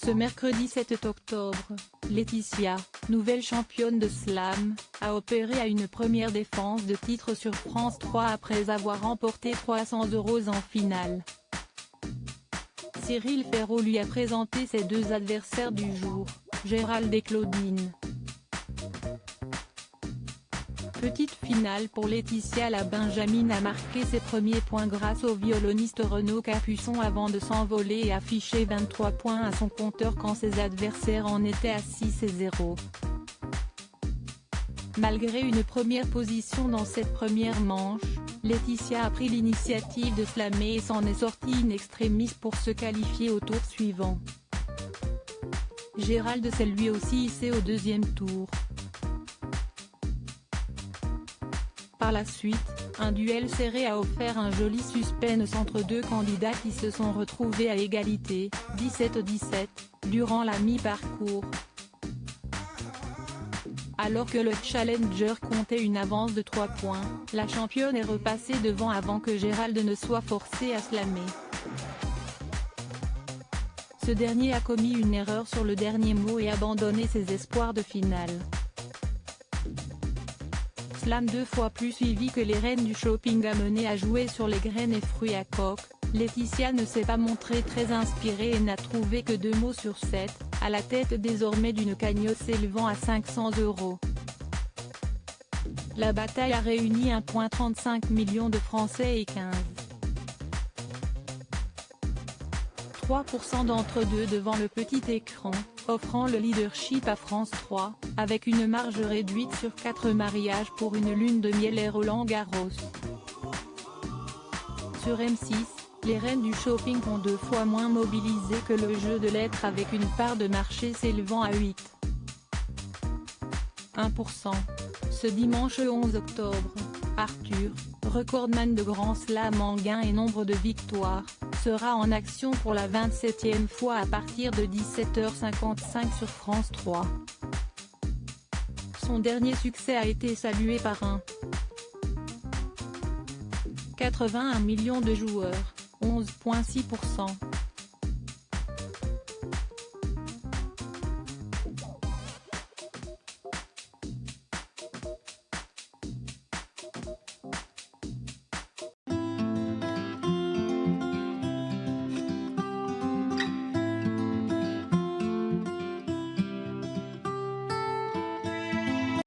Ce mercredi 7 octobre, Laetitia, nouvelle championne de slam, a opéré à une première défense de titre sur France 3 après avoir remporté 300 € en finale. Cyril Ferraud lui a présenté ses deux adversaires du jour, Gérald et Claudine. Petite finale pour Laetitia. La Benjamine a marqué ses premiers points grâce au violoniste Renaud Capuçon avant de s'envoler et afficher 23 points à son compteur quand ses adversaires en étaient à 6 et 0. Malgré une première position dans cette première manche, Laetitia a pris l'initiative de slammer et s'en est sortie in extremis pour se qualifier au tour suivant. Gérald s'est lui aussi hissé au deuxième tour. Par la suite, un duel serré a offert un joli suspense entre deux candidats qui se sont retrouvés à égalité, 17-17, durant la mi-parcours. Alors que le challenger comptait une avance de 3 points, la championne est repassée devant avant que Gérald ne soit forcé à slammer. Ce dernier a commis une erreur sur le dernier mot et abandonné ses espoirs de finale. Slam 2 fois plus suivi que les reines du shopping a mené à jouer sur les graines et fruits à coque. Laetitia ne s'est pas montrée très inspirée et n'a trouvé que 2 mots sur 7, à la tête désormais d'une cagnotte s'élevant à 500 €. La bataille a réuni 1,35 million de Français et 15,3% d'entre eux devant le petit écran, offrant le leadership à France 3, avec une marge réduite sur 4 mariages pour une lune de miel et Roland-Garros. Sur M6, les reines du shopping ont 2 fois moins mobilisé que le jeu de lettres avec une part de marché s'élevant à 8,1%. Ce dimanche 11 octobre, Arthur, recordman de Grand Slam en gains et nombre de victoires, sera en action pour la 27e fois à partir de 17h55 sur France 3. Son dernier succès a été salué par 1,81 million de joueurs, 11,6%.